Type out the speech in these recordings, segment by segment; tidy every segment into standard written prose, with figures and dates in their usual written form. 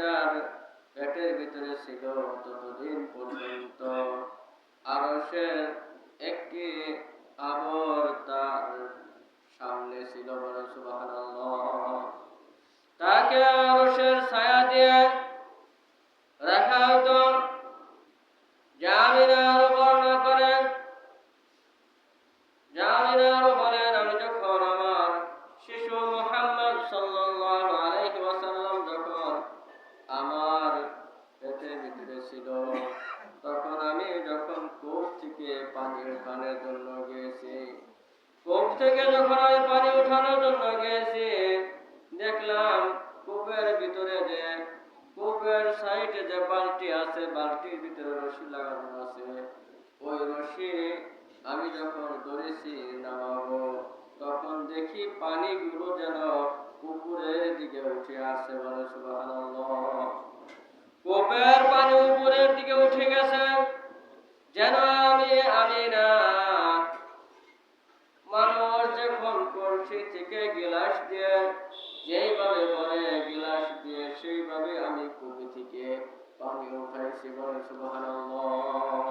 আমিনার পেটের ভিতরে ছিল ততদিন পর্যন্ত আরশের একটি আবর তার সামনে ছিল। বলে সুবহানাল্লাহ। তাকে আরশের ছায়া দিয়ে রাখা হতো। আমিনা বর্ণনা করেন, আমিনা বলেন, আমি যখন আমার শিশু মুহাম্মদ সাল্লাল্লাহু আলাইহি ওয়াসাল্লাম যখন আমার পেটের ভিতরে ছিল, তখন আমি যখন কূপ থেকে পানি উঠানোর জন্য গিয়েছি, কূপ থেকে যখন আমি পানি উঠানোর জন্য গিয়েছি, দেখলাম কূপের ভিতরে যে কূপের সাইডে যে বালতি আছে, বালতির ভিতরে রশি লাগানো আছে। ওই রশি আমি যখন ধরেছি নামাবো, তখন দেখি পানিগুলো যেন উপরের দিকে উঠে আসছে। বলে সুবহানাল্লাহ। কূপের পানি উপরের দিকে উঠে গেছে, যেন আমি না মানুষ যখন কলসি থেকে গিলাস দিয়ে যেইভাবে বলে গিলাস দিয়ে, সেইভাবে আমি কূপ থেকে পানি উঠাইছি। বলে সুবহানাল্লাহ।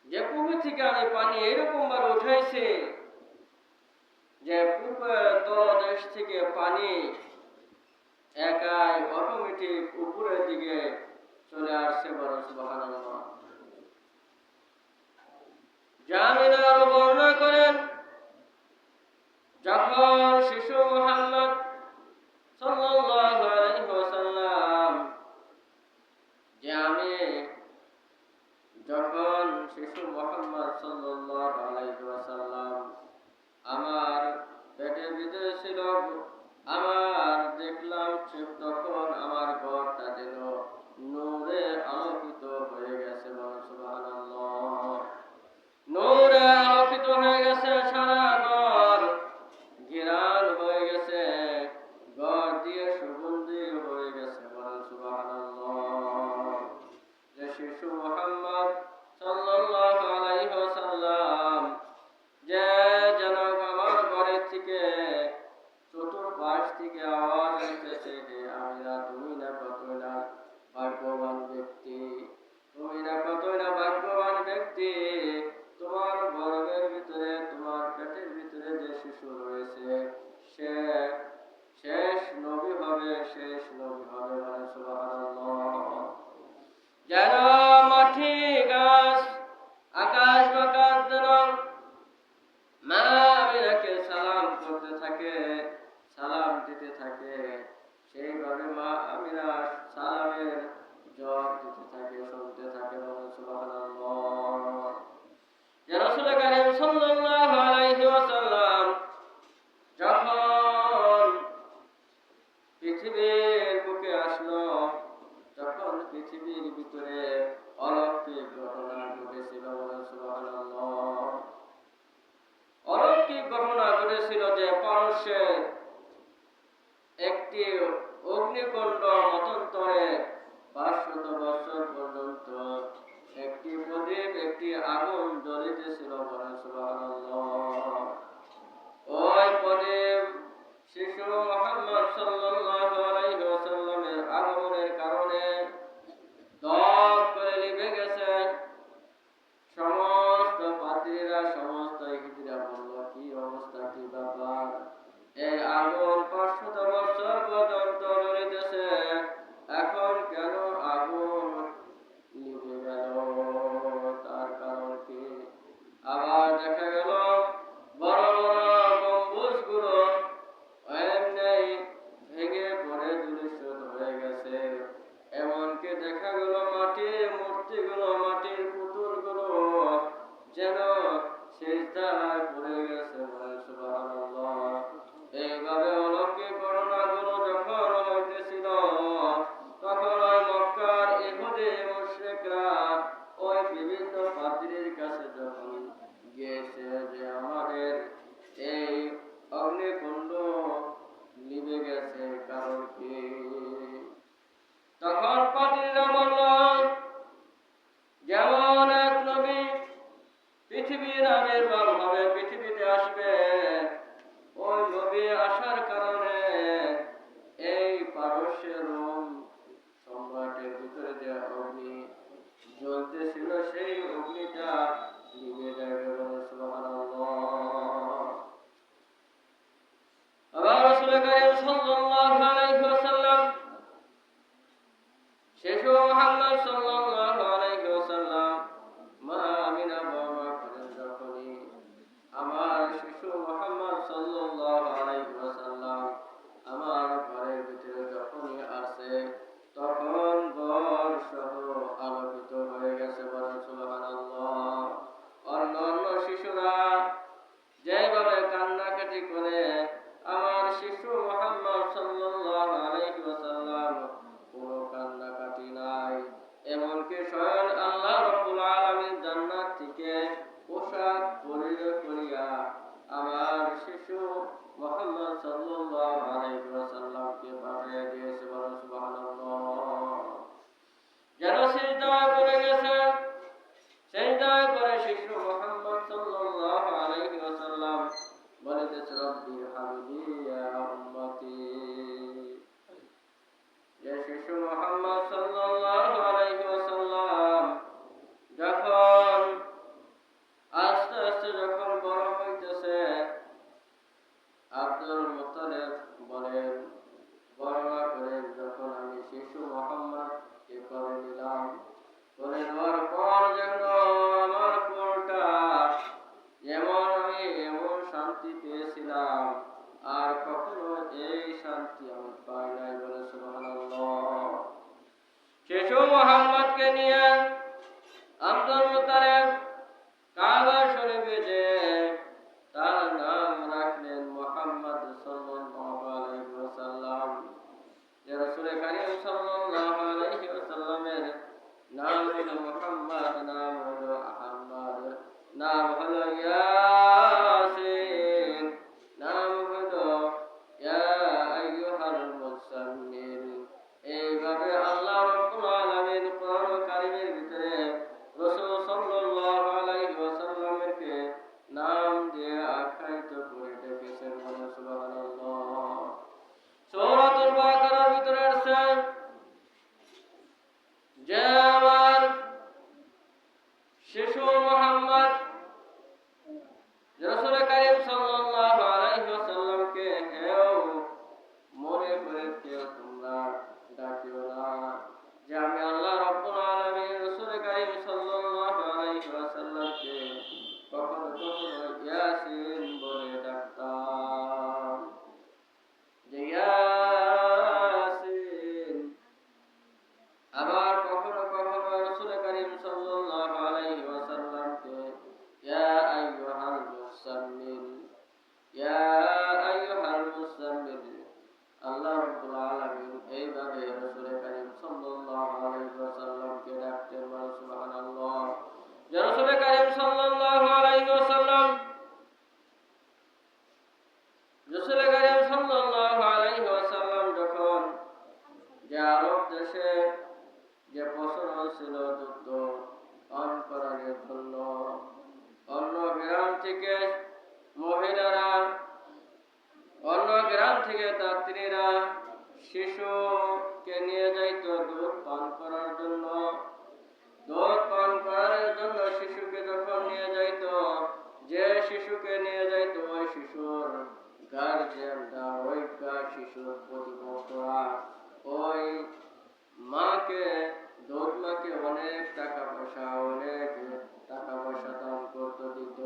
যে কূপ থেকে আমি পানি এরকম ভাবে উঠাইছি যে কূপের তলদেশ থেকে পানি একাই অটোমেটিক উপরের দিকে চলে আসছে। বলে সুবহানাল্লাহ। আমিনা বর্ণনা করেন, যখন শিশু মুহাম্মদ সাল্লাল্লাহু আলাইহি ওয়াসাল্লাম আমি যখন শিশু মুহাম্মদ সাল্লাল্লাহু আলাইহি ওয়াসাল্লাম আমার পেটের ভিতরে ছিল, আমার দেখলাম তখন আমার ঘরটা যেন নূরে আলোকিত হয়ে গেছে। বলে সুবহানাল্লাহ। নূরে আলোকিত হয়ে গেছে, সারা ঘর ঘিরান হয়ে গেছে, ঘর দিয়ে সুগন্ধি হয়ে গেছে। বলে সুবহানাল্লাহ। যে শিশু মুহাম্মদ সাল্লাল্লাহু আলাইহি ওয়াসাল্লাম যে যেন আমার ঘরের থেকে চতুর্পাশ থেকে আওয়াজ আসতেছে, হে আমিনা, তুমি না কতই না ভাগ্যবান ব্যক্তি, তুমি না কতই না ভাগ্যবান ব্যক্তি। তোমার গর্ভের ভিতরে, তোমার পেটের ভিতরে যে শিশু রয়েছে, সে শেষ নবী হবে, শেষ নবী হবে। বলে সুবহানাল্লাহ। যেন মাটি গাছ আকাশ বাতাস যেন মা আমিনাকে সালাম করতে থাকে, সালাম দিতে থাকে, সেইভাবে মা আমিনা সালামের জবাব দিতে থাকে, শুনতে থাকে। বলে সুবহানাল্লাহ। যে রাসূল কারীম সাল্লাল্লাহু আলাইহি ওয়াসাল্লাম যখন পৃথিবীর বুকে আসলো, তখন পৃথিবীর ভিতরে অলৌকিক ঘটনা ঘটেছিল। বলে সুবহানাল্লাহ। অলৌকিক ঘটনা ঘটেছিল যে পারস্যে একটি অগ্নিকুণ্ড মতান্তরে 500 বছর পর্যন্ত একটি প্রদীপ, একটি আগুন জ্বলিতেছিল। বলে সুবহানাল্লাহ। ওই প্রদীপ শিশু মুহাম্মদ সাল্লাল্লাহু আলাইহি ওয়াসাল্লামের আগমনের কারণে দপ করে নিভে গেছে। সমস্ত পাদ্রীরা, সমস্ত ইহুদিরা বলল, কি অবস্থা, কি ব্যাপার, এই আগুন 500 বছর পর্যন্ত জ্বলিতেছে, এখন কেন আগুন নিভে গেল, তার কারণ কি? আবার দেখা গেল বড় বড় গম্বুজগুলো এমনি ভেঙে পড়ে ধূলিসাৎ হয়ে গেছে। এমনকি দেখা গেল মাটির মূর্তিগুলো, মাটির পুতুলগুলো যেন সিজদায় পড়ে গেছে। বলে সুবহানাল্লাহ। এইভাবে অলৌকিক ঘটনাগুলো যখন হইতেছিল, তখন ওই মক্কার ইহুদি মুশরিকরা ওই বিভিন্ন পাদ্রীর কাছে যখন গিয়েছে যে আমাদের এই অগ্নিকুণ্ড নিভে গেছে, কারণ কি? তখন পাদ্রীরা বলল, যেমন এক নবী পৃথিবীর আবির্ভাব হবে, পৃথিবীতে করে আমার শিশু মুহাম্মদ সাল্লাল্লাহু আলাইহি ওয়াসাল্লাম কোনো কান্নাকাটি নাই। এমনকি স্বয়ং আল্লাহ রাব্বুল আলামিন জান্নাত থেকে পোশাক পরিয়ে করিয়া আমার শিশু মুহাম্মদ সাল্লাল্লাহু আলাইহি ওয়াসাল্লামকে পাঠিয়ে দিয়েছে। বলেন সুবহানাল্লাহ। যেন সিজদায় পড়ে গেছে, সিজদায় পড়ে শিশু মুহাম্মদ সাল্লাল্লাহু আলাইহি ওয়াসাল্লাম বলিতেছে রব্বি হাবলি ইয়া উম্মতি। যে শিশু মুহাম্মদ সাল্লাল্লাহু আলাইহি ওয়াসাল্লাম যখন আস্তে আস্তে যখন বড় হইতেছে, আব্দুল মুত্তালিব বলেন, বর্ণনা করেন, যখন আমি শিশু মুহাম্মদকে করে নিলাম, করে নেওয়ার পর যেন আমার কোলটা যেমন আমি এমন শান্তি পেয়েছিলাম আর কখনো এই শান্তি আমি পাই নাই। বলে সুবহানাল্লাহ। শিশু মুহাম্মদকে নিয়ে আব্দুল মুত্তালিব কাবা শরীফে যে তার নাম রাখলেন মুহাম্মদ সাল্লাল্লাহু আলাইহি ওয়াসাল্লাম। যে রাসূল কারীম সাল্লাল্লাহু আলাইহি ওয়াসাল্লামের নাম হলো মুহাম্মদ, নাম হলো আহমদ, নাম হলো ইয়াসিন, নাম হলো ইয়া আইয়ুহাল মুজাম্মিল। এইভাবে আল্লাহ রাব্বুল আলামিন কোরআন কারীমের ভিতরে রাসূল সাল্লাল্লাহু আলাইহি ওয়াসাল্লামকে নাম দিয়ে আখ্যায়িত করে ডেকেছেন। বলেন সুবহানাল্লাহ। সূরাতুল বাকারার ভিতরে আছে যে আমার শিশু মুহাম্মদ রাসূল কারীম সাল্লাল্লাহু আলাইহি ওয়াসাল্লামকে হেও মনে করে কেউ তোমরা ডাকিও না, যে আমি আল্লাহ রাব্বুল আলামিন রাসূল কারীম সাল্লাল্লাহু আলাইহি ওয়াসাল্লামকে কখনো কখনো ইয়াসিন বলে ডাকতাম, যে ইয়াসিন। আবার কখনো কখনো রাসূল কারীম সাল্লাল্লাহু আলাইহি ওয়াসাল্লামকে ইয়া আইয়ুহাল মুজাম্মিল, ইয়া আইয়ুহাল মুজাম্মিল। আল্লাহ রাব্বুল আলামিন এইভাবে রাসূল কারীম সাল্লাল্লাহু আলাইহি ওয়াসাল্লামকে ডাকতেন। বলেন সুবহানাল্লাহ। যে রাসূল কারীম সাল্লাল্লাহু আলাইহি ওয়াসাল্লাম, রাসূল কারীম সাল্লাল্লাহু আলাইহি ওয়াসাল্লাম যখন যে আরব দেশে যে প্রচলন ছিল যুদ্ধ অন্তরালের জন্য, অন্য গ্রাম থেকে মহিলারা, অন্য গ্রাম থেকে যাত্রীরা শিশুকে নিয়ে যাইত দুধ পান করার জন্য। দুধ পান করার জন্য শিশুকে যখন নিয়ে যাইত, যে শিশুকে নিয়ে যাইত ওই শিশুর গার্জিয়ানরা, ওই শিশুর প্রতিপক্ষরা ওই মাকে, দুধ মাকে অনেক টাকা পয়সা দান করতে দিত।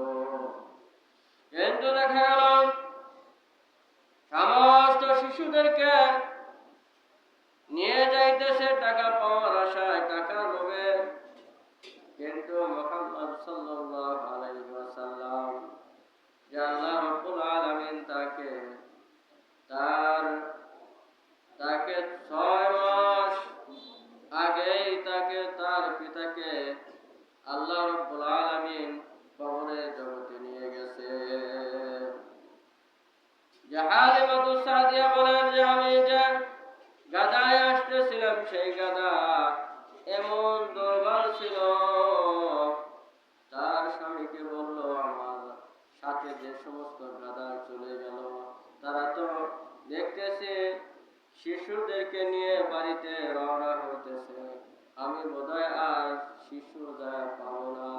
কিন্তু দেখা গেল সমস্ত শিশুদেরকে নিয়ে যাইতেছে টাকা পাওয়ার আশায়, টাকার লোভে। কিন্তু মুহাম্মদ সাল্লাল্লাহু আলাইহি ওয়াসাল্লাম, যে আল্লাহ রাব্বুল আলামিন তাকে 6 মাস আগেই তার পিতাকে আল্লাহ রাব্বুল আলামিন কবরের জগতে নিয়ে গেছে। যে হালিমাতুস সাদিয়া বলেন যে আমি যে গাদায় আসতেছিলাম, সেই গাদা এমন দুর্বল ছিল, তার স্বামীকে বলল আমার সাথে যে সমস্ত গাদা চলে গেল তারা তো দেখতেছে শিশুদেরকে নিয়ে বাড়িতে রওনা হইতেছে, আমি বোধহয় আর শিশু যায় পাবো না,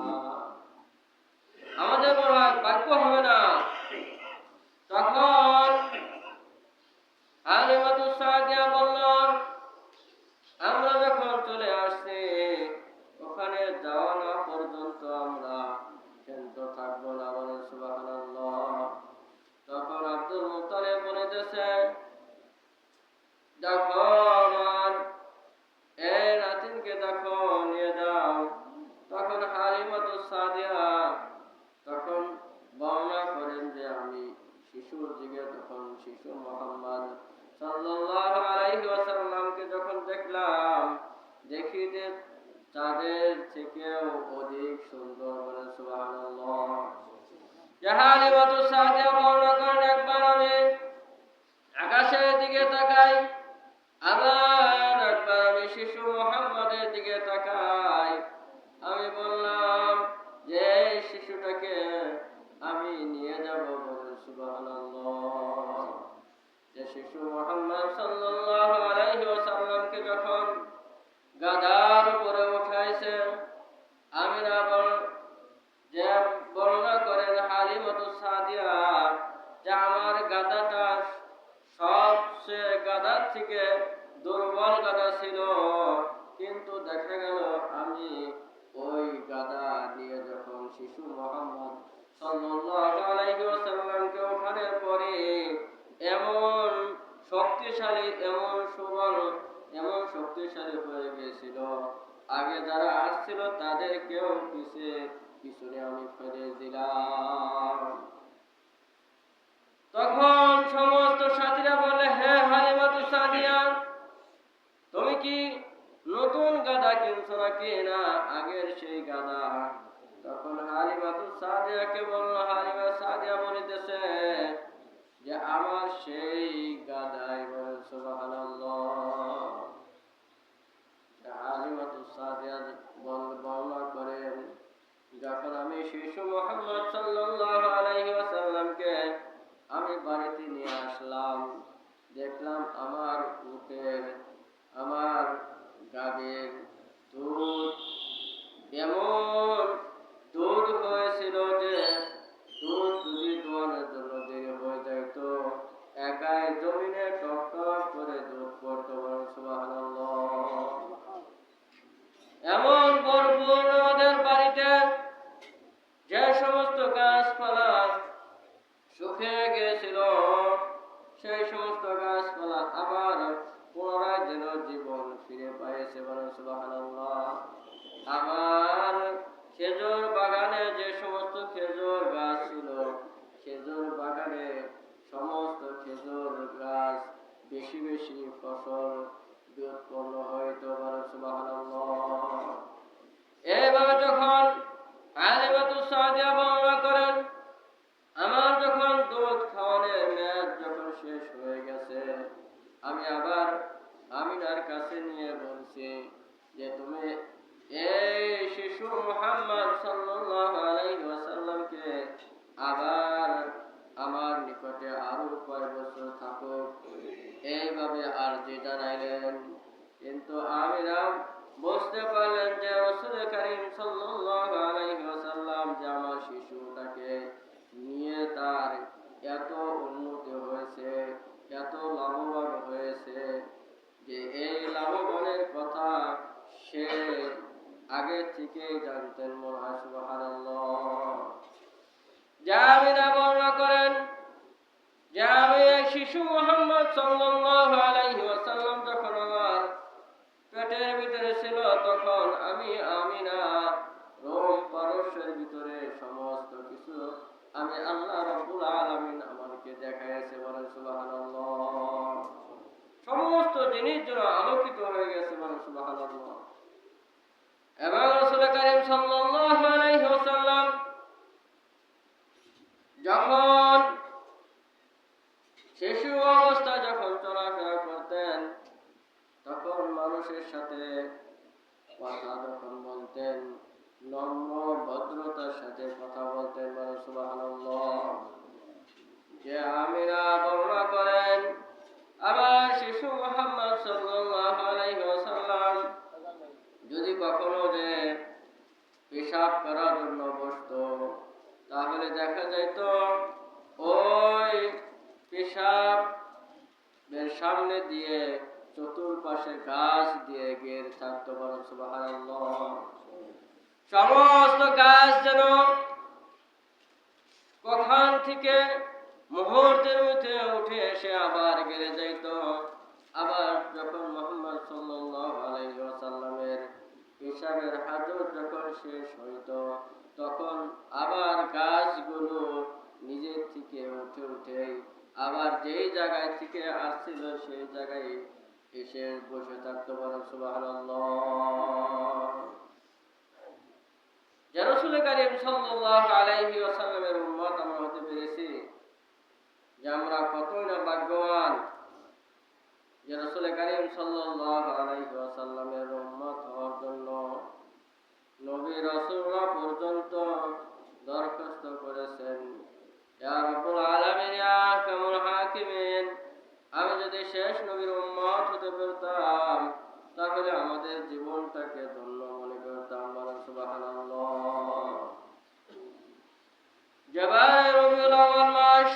আমাদের মনে হয় ভাগ্য হবে না। তখন হালিমাতুস সাদিয়া বলল আমরা যখন চলে আসছি ওখানে যাওয়া না পর্যন্ত আমরা ক্ষান্ত থাকবো না। বলেন সুবহানাল্লাহ। তখন আব্দুল মুত্তালিব বলিতেছে দেখো আমার এই নাতিনকে দেখো নিয়ে যাও। তখন হালিমাতুস সাদিয়া তখন বর্ণনা করেন যে আমি শিশুর দিকে তখন শিশু মুহাম্মদ সাল্লাল্লাহু আলাইহি ওয়াসাল্লামকে যখন দেখলাম, দেখি যে তাদের থেকেও অধিক সুন্দর। বলেন সুবহানাল্লাহ। হালিমাতু সাদিয়া বর্ণনা করেন, একবার আমি আকাশের দিকে তাকাই, আবার একবার আমি শিশু মুহাম্মাদের দিকে তাকাই। আমি বললাম যে এই শিশুটাকে আমি নিয়ে যাব। বলেন সুবহানাল্লাহ। যে শিশু মুহাম্মদ সাল্লাল্লাহু আলাইহি ওয়াসাল্লামকে যখন গাধার উপরে উঠাইছে, আমিনা যে বর্ণনা করেন হালিমাতু সাদিয়া যে আমার গাধাটা সবচেয়ে গাধার থেকে দুর্বল গাধা ছিল, কিন্তু দেখা গেল আমি ওই গাধা নিয়ে যখন শিশু মুহাম্মদ সাল্লাল্লাহু আলাইহি ওয়াসাল্লামকে ওঠানোর পরে এমন শক্তিশালী, এমন সুবল, এমন শক্তিশালী হয়ে গিয়েছিল, আগে যারা আসছিল তাদেরকেও পিছনে আমি ফেলে দিলাম। তখন সমস্ত সাথীরা বলে, হে হালিমাতু সাদিয়া, তুমি কি নতুন গাধা কিনছো নাকি না আগের সেই গাধা? তখন হালিমাতু সাদিয়াকে বলল, হালিমা সাদিয়া বলিতেছে যে আমার সেই গাধাই। বলেন সুবহানাল্লাহ। হালিমাতু সাদিয়া বর্ণনা করেন, যখন আমি শিশু মুহাম্মদ সাল্লাল্লাহু আলাইহি ওয়াসাল্লামকে আমি বাড়িতে নিয়ে আসলাম, দেখলাম আমার উটের, আমার গাভীর দুধ এমন দুধ হয়েছিল যে দুধ যদি দোয়ানোর জন্য দেরি হয়ে যেত, একাই জমিনে টক টক করে দুধ পড়তো। বলেন সুবহানাল্লাহ। এমন ভরপুর আমাদের বাড়িতে যে সমস্ত গাছপালা শুকিয়ে গিয়েছিল, সেই সমস্ত গাছপালা আবার পুনরায় যেন জীবন ফিরে পাইছে। বলেন সুবহানাল্লাহ। আবার খেজুর বাগানে যে সমস্ত খেজুর গাছ ছিল, খেজুর বাগানে সমস্ত খেজুর গাছ বেশি বেশি ফসল উৎপন্ন হইতো। বলেন সুবহানাল্লাহ। এইভাবে যখন হালিমাতু সাদিয়া বর্ণনা করেন, আমার যখন দুধ খাওয়ানোর মেয়াদ যখন শেষ হয়ে গেছে, আমি আবার আমিনার কাছে নিয়ে বলছি যে তুমি এই শিশু মুহাম্মদ সাল্লাল্লাহু আলাইহি ওয়াসাল্লামকে আবার আমার নিকটে আরো কয়েক বছর থাকুক, এইভাবে আরজি জানাইলেন। কিন্তু আমিনা বুঝতে পারলেন যে রাসূল কারীম সাল্লাল্লাহু আলাইহি ওয়াসাল্লাম যে আমার শিশুটাকে নিয়ে তার এত উন্নতি হয়েছে, এত লাভবান হয়েছে, যে এই লাভবানের কথা সে আগে থেকেই জানতেন। মনে হয় সুবহানাল্লাহ। আমিনা বর্ণনা করেন যে আমি শিশু মুহাম্মদ সাল্লাল্লাহু আলাইহি ওয়াসাল্লাম যখন আমার পেটের ভিতরে ছিল, তখন আমি আমিনা রোম পারস্যের ভিতরে সমস্ত কিছু আমি আল্লাহ রাব্বুল আলামিন আমাকে দেখাইছে। বলেন সুবহানাল্লাহ। সমস্ত জিনিস যেন আলোকিত হয়ে গেছে। বলেন সুবহানাল্লাহ। এবং রাসূল কারীম সাল্লাল্লাহু আলাইহি ওয়াসাল্লাম যখন শিশু অবস্থায় যখন চলাফেরা করতেন, তখন মানুষের সাথে কথা যখন বলতেন, নম্র ভদ্রতার সাথে কথা বলতেন। বলেন সুবহানাল্লাহ। যে আমিনা বর্ণনা করেন, আবার শিশু মুহাম্মদ সাল্লাল্লাহু আলাইহি ওয়াসাল্লাম যদি কখনো যে পেশাব করার জন্য বসতো, তাহলে দেখা যাইত ওই পেশাবের সামনে দিয়ে চতুর্পাশে গাছ দিয়ে ঘের থাকতো। বলেন সুবহানাল্লাহ। সমস্ত গাছ যেন কখন থেকে মুহূর্তের মধ্যে উঠে এসে আবার গেড়ে যাইত। আবার যখন মুহাম্মদ সাল্লাল্লাহু আলাইহি ওয়াসাল্লামের পেশাবের হাজত যখন শেষ হইত, তখন আবার গাছগুলো নিজের থেকে উঠে উঠে আবার যেই জায়গায় থেকে আসছিল সেই জায়গায় এসে বসে থাকতে পারেন। সুবহানাল্লাহ। যে রাসূল কারীম সাল্লাল্লাহু আলাইহি ওয়াসাল্লামের উম্মত আমরা হতে পেরেছি, যে আমরা কতই না ভাগ্যবান যে রাসূল কারীম সাল্লাল্লাহু আলাইহি ওয়াসাল্লামের উম্মত হওয়ার জন্য নবী রাসূলরা পর্যন্ত দরখাস্ত করেছেন, ইয়া রাব্বুল আলামিন ইয়া আহকামুল হাকিমিন, আমি যদি শেষ নবীর উম্মত হতে পারতাম তাহলে আমাদের জীবনটাকে ধন্য মনে করতাম। বলেন সুবহানাল্লাহ। জবাই রবিউল আউয়াল মাস,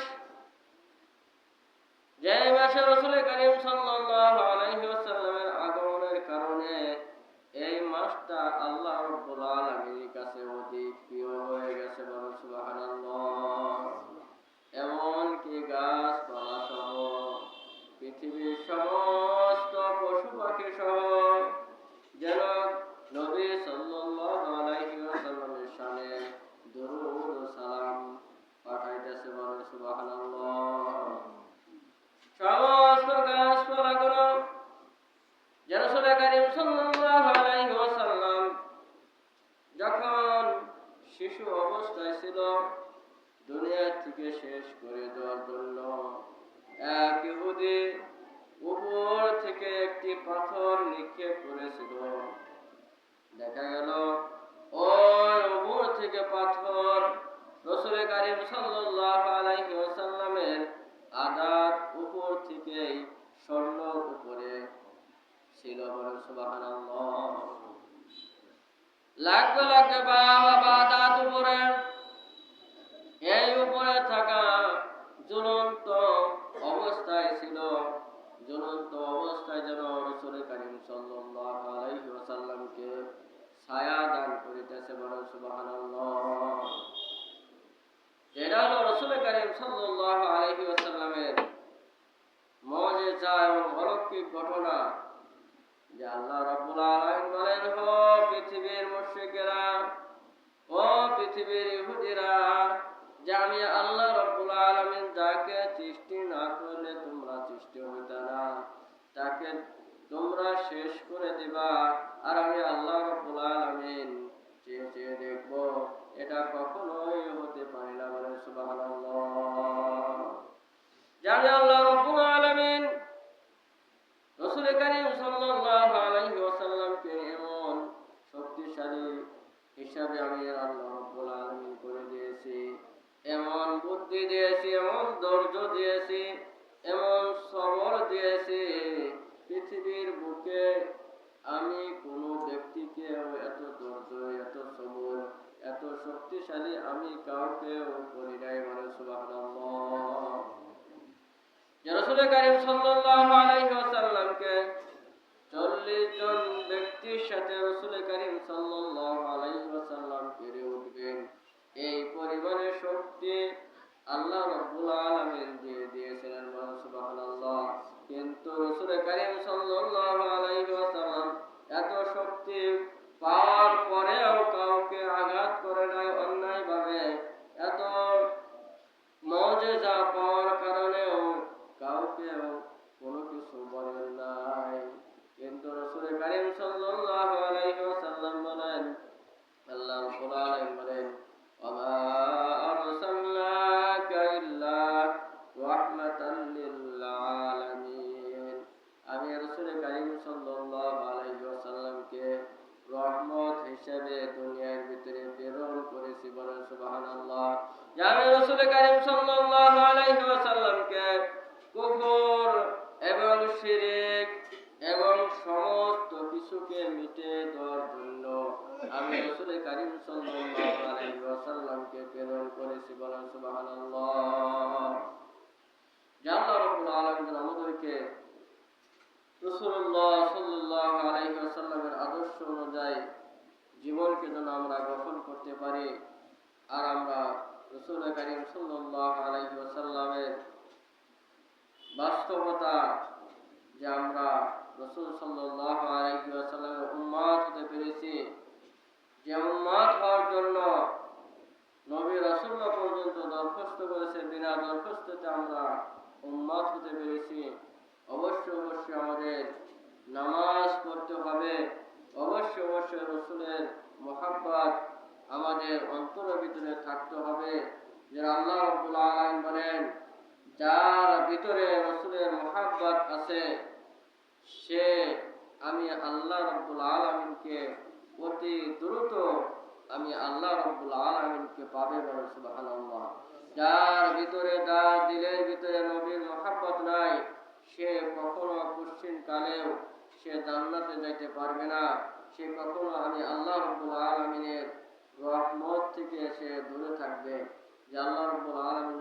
যে মাসে রাসূল কারীম সাল্লাল্লাহু আলাইহি ওয়াসাল্লামের আগমনের কারণে এই মাসটা আল্লাহ রাব্বুল আলামিনের কাছে অধিক প্রিয় হয়ে গেছে। বলেন সুবহানাল্লাহ। এমনকি গাছপালা সহ পৃথিবীর সমস্ত পশু পাখি সহ যেন নবী সাল্লাল্লাহু আলাইহি ওয়াসাল্লামের শানে দুরূদ ও সালাম পাঠাইতেছে। বলেন সুবহানাল্লাহ। সমস্ত গাছপালাগুলো যে রাসূল কারীম সাল্লাল্লাহু আলাইহি ওয়াসাল্লাম যখন শিশু অবস্থায় ছিল, দুনিয়া থেকে শেষ করে দেওয়ার জন্য এক ইহুদি উপর থেকে একটি পাথর নিক্ষেপ করেছিল। দেখা গেল ওই উপর থেকে পাথর রাসূল কারীম সাল্লাল্লাহু আলাইহি ওয়াসাল্লামের আদাত উপর থেকেই স্বর্ণর উপরে ছিল। বলেন সুবহানাল্লাহ। লাগবে লাগবে বাবা আদাত উপরে, এই উপরে থাকা জ্বলন্ত অবস্থায় ছিল। জ্বলন্ত অবস্থায় যেন রাসূল কারীম সাল্লাল্লাহু আলাইহি ওয়াসাল্লামকে ছায়া দান করিতেছে। বলেন সুবহানাল্লাহ। এটা হলো রাসূল কারীম সাল্লাল্লাহু আলাইহি ওয়াসাল্লামের মুজিজা এবং অলৌকিক ঘটনা, যে আল্লাহ রাব্বুল আলামিন বলেন, ও পৃথিবীর মুশরিকেরা, ও পৃথিবীর ইহুদিরা, যে আমি আল্লাহ রাব্বুল আলামিন যাকে সৃষ্টি না করলে তোমরা সৃষ্টি হইতা না, তাকে তোমরা শেষ করে দিবা, আর আমি আল্লাহ রাব্বুল আলামিন চেয়ে চেয়ে দেখব, এটা কখনোই হতে পারে না। বলেন সুবহানাল্লাহ। জানি আল্লাহ রাব্বুল আলামিন রাসূল কারীম সাল্লাল্লাহু আলাইহি ওয়াসাল্লামকে এমন শক্তিশালী হিসাবে আমি আল্লাহ রাব্বুল আলামিন করে দিয়েছি, এমন বুদ্ধি দিয়েছি, এমন ধৈর্য দিয়েছি, এমন সবর দিয়েছি, পৃথিবীর বুকে আমি কোন ব্যক্তিকে এত ধৈর্য, এত সবর, এত শক্তিশালী আমি কাউকেও করি নাই। বলেন সুবহানাল্লাহ। যে রাসূল কারীম সাল্লাল্লাহু আলাইহি ওয়াসাল্লামকে 40 জন ব্যক্তির সাথে রাসূল কারীম সাল্লাল্লাহু আলাইহি ওয়াসাল্লাম পেরে উঠবেন, এই পরিবারের শক্তি আল্লাহ রাব্বুল আলামিন দিয়ে দিয়েছিলেন। বলেন সুবহানাল্লাহ। কিন্তু রাসূল কারীম সাল্লাল্লাহু আলাইহি ওয়াসাল্লাম এত শক্তি পাওয়ার পরেও কাউকে আঘাত করে নাই অন্যায়ভাবে, এত মুজিজা পাওয়ার কারণেও কাউকে কোনো কিছু বলেন নাই। কিন্তু রাসূল কারীম সাল্লাল্লাহু আলাইহি ওয়াসাল্লাম বলেন, আল্লাহ রাব্বুল আলামিন বলেন, ওয়া আরসালনাকা ইল্লা রাহমাতাল লিল আলামিন, আমি রাসূল কারীম সাল্লাল্লাহু আলাইহি ওয়াসাল্লামকে রহমত হিসেবে দুনিয়ার ভিতরে প্রেরণ করেছি। বলেন সুবহানাল্লাহ। আমি রাসূল কারীম সাল্লাল্লাহু আলাইহি ওয়াসাল্লামকে কুফর এবং শিরক এবং সমস্ত কিছুকে মিটে দেওয়ার জন্য আমি রাসূল কারীম সাল্লাল্লাহু আলাইহি ওয়াসাল্লামকে প্রেরণ করেছি। বলেন সুবহানাল্লাহ। আল্লাহ রাব্বুল আলামিন আমাদেরকে রাসূলুল্লাহ সাল্লাল্লাহু আলাইহি ওয়াসাল্লামের আদর্শ অনুযায়ী জীবনকে যেন আমরা গঠন করতে পারি, আর আমরা রাসূল কারীম সাল্লাল্লাহু আলাইহি ওয়াসাল্লামের বাস্তবতা, যে আমরা রাসূল সাল্লাল্লাহু আলাইহি ওয়াসাল্লামের উম্মত হতে পেরেছি, যে উম্মত হওয়ার জন্য নবী রাসূলরা পর্যন্ত দরখাস্ত করেছে, বিনা দরখাস্ততে আমরা উম্মত হতে পেরেছি। অবশ্যই আমাদের নামাজ পড়তে হবে, অবশ্যই রসুলের মোহাব্বত আমাদের অন্তরের ভিতরে থাকতে হবে। যে আল্লাহ রাব্বুল আলামিন বলেন, যার ভিতরে রসুলের মোহাব্বত আছে সে আমি আল্লাহ রাব্বুল আলামিনকে অতি দ্রুত আমি আল্লাহ রাব্বুল আলামিনকে পাবে। বলে সুবহানাল্লাহ। যার ভিতরে, যার দিলের ভিতরে নবীর মোহাব্বত নাই, সে কখনো কুশ্চিন কালেও সে জান্নাতে যাইতে পারবে না। সে কখনো আমি আল্লাহ রাব্বুল আলামিনের রহমত থেকে সে দূরে থাকবে। যে আল্লাহ রাব্বুল আলামিন